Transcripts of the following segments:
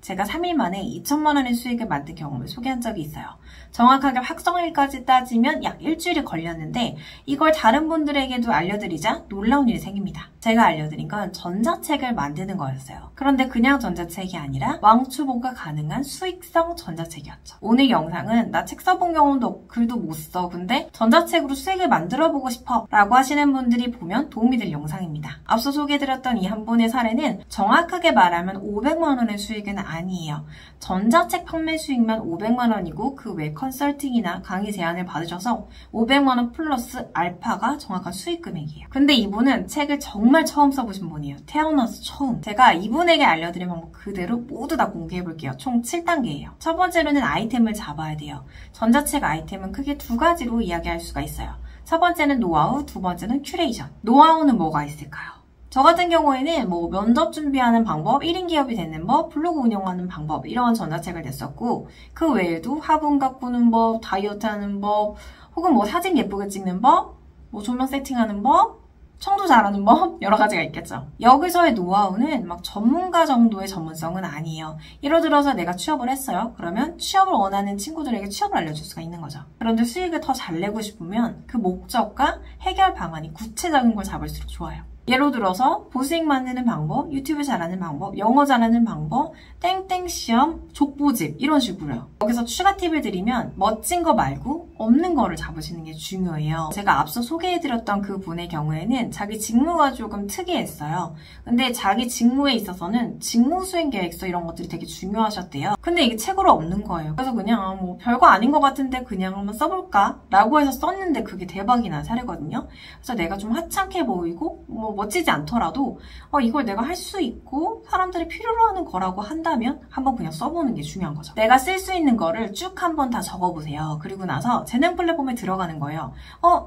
제가 3일 만에 2천만 원의 수익을 만든 경험을 소개한 적이 있어요. 정확하게 확정일까지 따지면 약 일주일이 걸렸는데 이걸 다른 분들에게도 알려드리자 놀라운 일이 생깁니다. 제가 알려드린 건 전자책을 만드는 거였어요. 그런데 그냥 전자책이 아니라 왕초보가 가능한 수익성 전자책이었죠. 오늘 영상은 나 책 써본 경험도 없고 글도 못 써. 근데 전자책으로 수익을 만들어보고 싶어 라고 하시는 분들이 보면 도움이 될 영상입니다. 앞서 소개해드렸던 이 한 분의 사례는 정확하게 말하면 500만 원의 수익은 아니에요. 전자책 판매 수익만 500만 원이고 그 외 컨설팅이나 강의 제안을 받으셔서 500만 원 플러스 알파가 정확한 수익 금액이에요. 근데 이분은 책을 정말 처음 써보신 분이에요. 태어나서 처음. 제가 이분에게 알려드린 방법 그대로 모두 다 공개해볼게요. 총 7단계예요. 첫 번째로는 아이템을 잡아야 돼요. 전자책 아이템은 크게 두 가지로 이야기할 수가 있어요. 첫 번째는 노하우, 두 번째는 큐레이션. 노하우는 뭐가 있을까요? 저 같은 경우에는 면접 준비하는 방법, 1인 기업이 되는 법, 블로그 운영하는 방법 이런 전자책을 냈었고 그 외에도 화분 가꾸는 법, 다이어트 하는 법, 혹은 사진 예쁘게 찍는 법, 조명 세팅하는 법, 청소 잘하는 법 여러 가지가 있겠죠. 여기서의 노하우는 전문가 정도의 전문성은 아니에요. 예를 들어서 내가 취업을 했어요. 그러면 취업을 원하는 친구들에게 취업을 알려줄 수가 있는 거죠. 그런데 수익을 더 잘 내고 싶으면 그 목적과 해결 방안이 구체적인 걸 잡을수록 좋아요. 예를 들어서 보수익 만드는 방법, 유튜브 잘하는 방법, 영어 잘하는 방법, 땡땡 시험, 족보집 이런 식으로요. 여기서 추가 팁을 드리면 멋진 거 말고 없는 거를 잡으시는 게 중요해요. 제가 앞서 소개해드렸던 그 분의 경우에는 자기 직무가 조금 특이했어요. 근데 자기 직무에 있어서는 직무 수행 계획서 이런 것들이 되게 중요하셨대요. 근데 이게 책으로 없는 거예요. 그래서 그냥 별거 아닌 것 같은데 그냥 한번 써볼까? 라고 해서 썼는데 그게 대박이 난 사례거든요. 그래서 내가 좀 하찮게 보이고 멋지지 않더라도 이걸 내가 할 수 있고 사람들이 필요로 하는 거라고 한다면 한번 그냥 써보는 게 중요한 거죠. 내가 쓸 수 있는 거를 쭉 한번 다 적어보세요. 그리고 나서 재능 플랫폼에 들어가는 거예요.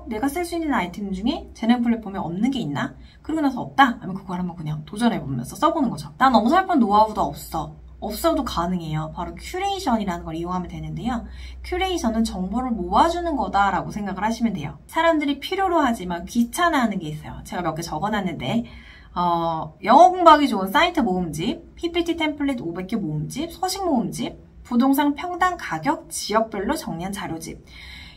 내가 쓸 수 있는 아이템 중에 재능 플랫폼에 없는 게 있나? 그러고 나서 없다? 하면 그걸 한번 그냥 도전해보면서 써보는 거죠. 난 어설픈 노하우도 없어. 없어도 가능해요. 바로 큐레이션이라는 걸 이용하면 되는데요. 큐레이션은 정보를 모아주는 거다라고 생각을 하시면 돼요. 사람들이 필요로 하지만 귀찮아하는 게 있어요. 제가 몇 개 적어놨는데 영어 공부하기 좋은 사이트 모음집, PPT 템플릿 500개 모음집, 서식 모음집, 부동산 평당 가격 지역별로 정리한 자료집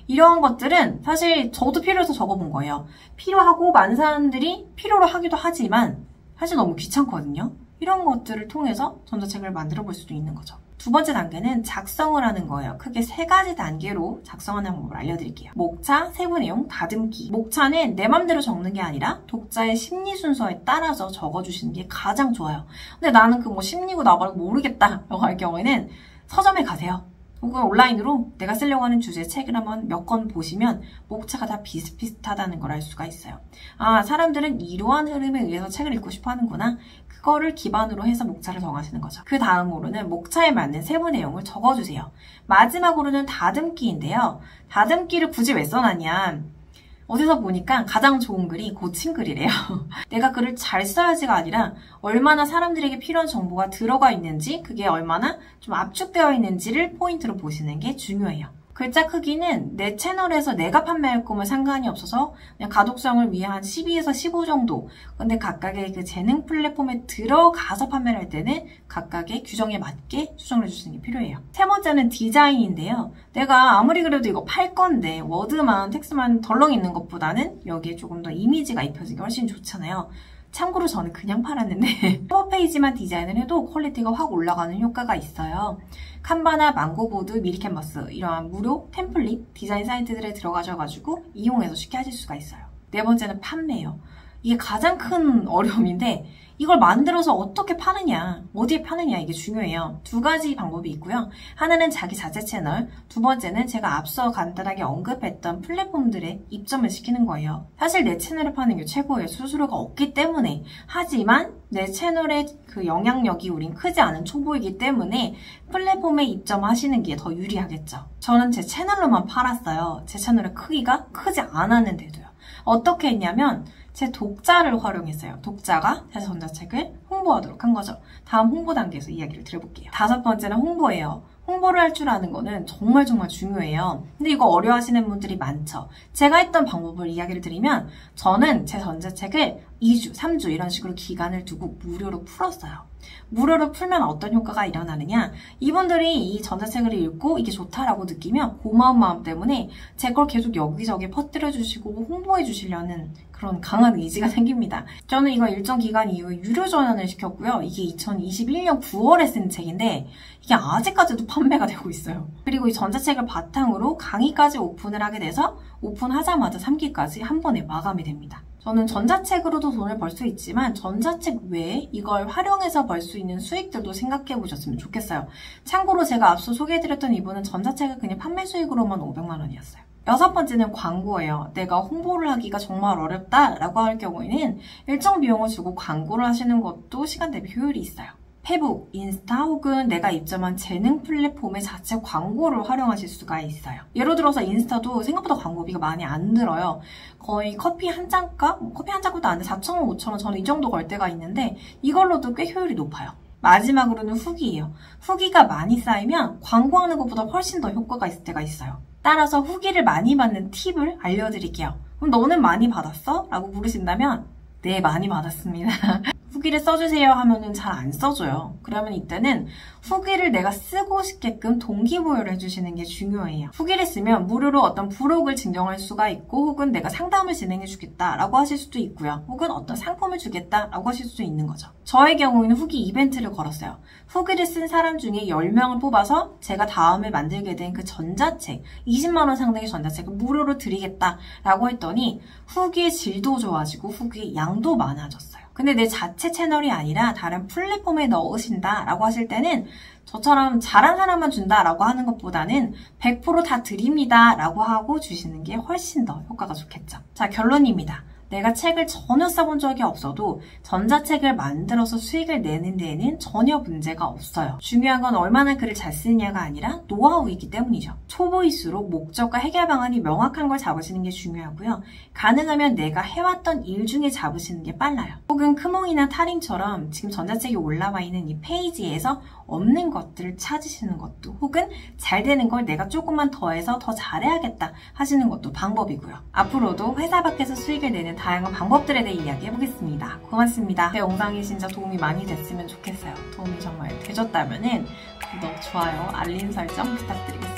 이러한 것들은 사실 저도 필요해서 적어본 거예요. 필요하고 많은 사람들이 필요로 하기도 하지만 사실 너무 귀찮거든요. 이런 것들을 통해서 전자책을 만들어 볼 수도 있는 거죠. 두 번째 단계는 작성을 하는 거예요. 크게 3가지 단계로 작성하는 방법을 알려드릴게요. 목차, 세부 내용, 다듬기. 목차는 내 맘대로 적는 게 아니라 독자의 심리 순서에 따라서 적어주시는 게 가장 좋아요. 근데 나는 심리고 나발고 모르겠다 라고 할 경우에는 서점에 가세요. 혹은 온라인으로 내가 쓰려고 하는 주제의 책을 한번 몇 권 보시면 목차가 다 비슷비슷하다는 걸 알 수가 있어요. 사람들은 이러한 흐름에 의해서 책을 읽고 싶어 하는구나. 그거를 기반으로 해서 목차를 정하시는 거죠. 그 다음으로는 목차에 맞는 세부 내용을 적어주세요. 마지막으로는 다듬기인데요. 다듬기를 굳이 왜 써놨냐. 어디서 보니까 가장 좋은 글이 고친 글이래요. 내가 글을 잘 써야지가 아니라 얼마나 사람들에게 필요한 정보가 들어가 있는지 그게 얼마나 좀 압축되어 있는지를 포인트로 보시는 게 중요해요. 글자 크기는 내 채널에서 내가 판매할 거면 상관이 없어서 그냥 가독성을 위해 한 12에서 15 정도. 근데 각각의 그 재능 플랫폼에 들어가서 판매를 할 때는 각각의 규정에 맞게 수정을 해주시는 게 필요해요. 세 번째는 디자인인데요. 내가 아무리 그래도 이거 팔 건데 워드만 텍스트만 덜렁 있는 것보다는 여기에 조금 더 이미지가 입혀지기 훨씬 좋잖아요. 참고로 저는 그냥 팔았는데 커버 페이지만 디자인을 해도 퀄리티가 확 올라가는 효과가 있어요. 칸바나 망고보드, 미리캔버스 이러한 무료 템플릿 디자인 사이트들에 들어가셔가지고 이용해서 쉽게 하실 수가 있어요. 네 번째는 판매예요. 이게 가장 큰 어려움인데 이걸 만들어서 어떻게 파느냐, 어디에 파느냐 이게 중요해요. 두 가지 방법이 있고요. 하나는 자기 자체 채널, 두 번째는 제가 앞서 간단하게 언급했던 플랫폼들에 입점을 시키는 거예요. 사실 내 채널을 파는 게 최고예요. 수수료가 없기 때문에. 하지만 내 채널의 그 영향력이 우린 크지 않은 초보이기 때문에 플랫폼에 입점하시는 게 더 유리하겠죠. 저는 제 채널로만 팔았어요. 제 채널의 크기가 크지 않았는데도요. 어떻게 했냐면 제 독자를 활용했어요. 독자가 제 전자책을 홍보하도록 한 거죠. 다음 홍보 단계에서 이야기를 드려볼게요. 다섯 번째는 홍보예요. 홍보를 할 줄 아는 거는 정말 중요해요. 근데 이거 어려워하시는 분들이 많죠. 제가 했던 방법을 이야기를 드리면 저는 제 전자책을 2주, 3주 이런 식으로 기간을 두고 무료로 풀었어요. 무료로 풀면 어떤 효과가 일어나느냐? 이분들이 이 전자책을 읽고 이게 좋다라고 느끼면 고마운 마음 때문에 제 걸 계속 여기저기 퍼뜨려 주시고 홍보해 주시려는 그런 강한 의지가 생깁니다. 저는 이거 일정 기간 이후에 유료 전환을 시켰고요. 이게 2021년 9월에 쓴 책인데 이게 아직까지도 판매가 되고 있어요. 그리고 이 전자책을 바탕으로 강의까지 오픈을 하게 돼서 오픈하자마자 3기까지 한 번에 마감이 됩니다. 저는 전자책으로도 돈을 벌 수 있지만 전자책 외에 이걸 활용해서 벌 수 있는 수익들도 생각해 보셨으면 좋겠어요. 참고로 제가 앞서 소개해드렸던 이분은 전자책을 그냥 판매 수익으로만 500만 원이었어요. 6번째는 광고예요. 내가 홍보를 하기가 정말 어렵다라고 할 경우에는 일정 비용을 주고 광고를 하시는 것도 시간 대비 효율이 있어요. 페북, 인스타 혹은 내가 입점한 재능 플랫폼의 자체 광고를 활용하실 수가 있어요. 예를 들어서 인스타도 생각보다 광고비가 많이 안 들어요. 거의 커피 한 잔값? 커피 한 잔값도 안 돼. 4,000원, 5,000원 저는 이 정도 걸 때가 있는데 이걸로도 꽤 효율이 높아요. 마지막으로는 후기예요. 후기가 많이 쌓이면 광고하는 것보다 훨씬 더 효과가 있을 때가 있어요. 따라서 후기를 많이 받는 팁을 알려드릴게요. 그럼 너는 많이 받았어? 라고 물으신다면 네, 많이 받았습니다. 후기를 써주세요 하면은 잘 안 써줘요. 그러면 이때는 후기를 내가 쓰고 싶게끔 동기부여를 해주시는 게 중요해요. 후기를 쓰면 무료로 어떤 부록을 증정할 수가 있고 혹은 내가 상담을 진행해 주겠다라고 하실 수도 있고요. 혹은 어떤 상품을 주겠다라고 하실 수도 있는 거죠. 저의 경우에는 후기 이벤트를 걸었어요. 후기를 쓴 사람 중에 10명을 뽑아서 제가 다음에 만들게 된 그 전자책, 20만 원 상당의 전자책을 무료로 드리겠다라고 했더니 후기의 질도 좋아지고 후기의 양도 많아졌어요. 근데 내 자체 채널이 아니라 다른 플랫폼에 넣으신다라고 하실 때는 저처럼 잘한 사람만 준다라고 하는 것보다는 100% 다 드립니다라고 하고 주시는 게 훨씬 더 효과가 좋겠죠. 자, 결론입니다. 내가 책을 전혀 써본 적이 없어도 전자책을 만들어서 수익을 내는 데에는 전혀 문제가 없어요. 중요한 건 얼마나 글을 잘 쓰느냐가 아니라 노하우이기 때문이죠. 초보일수록 목적과 해결 방안이 명확한 걸 잡으시는 게 중요하고요. 가능하면 내가 해왔던 일 중에 잡으시는 게 빨라요. 혹은 크몽이나 타링처럼 지금 전자책이 올라와 있는 이 페이지에서 없는 것들을 찾으시는 것도 혹은 잘 되는 걸 내가 조금만 더해서 더 잘해야겠다 하시는 것도 방법이고요. 앞으로도 회사 밖에서 수익을 내는 다양한 방법들에 대해 이야기해보겠습니다. 고맙습니다. 제 영상이 진짜 도움이 많이 됐으면 좋겠어요. 도움이 정말 되셨다면 구독, 좋아요, 알림 설정 부탁드리겠습니다.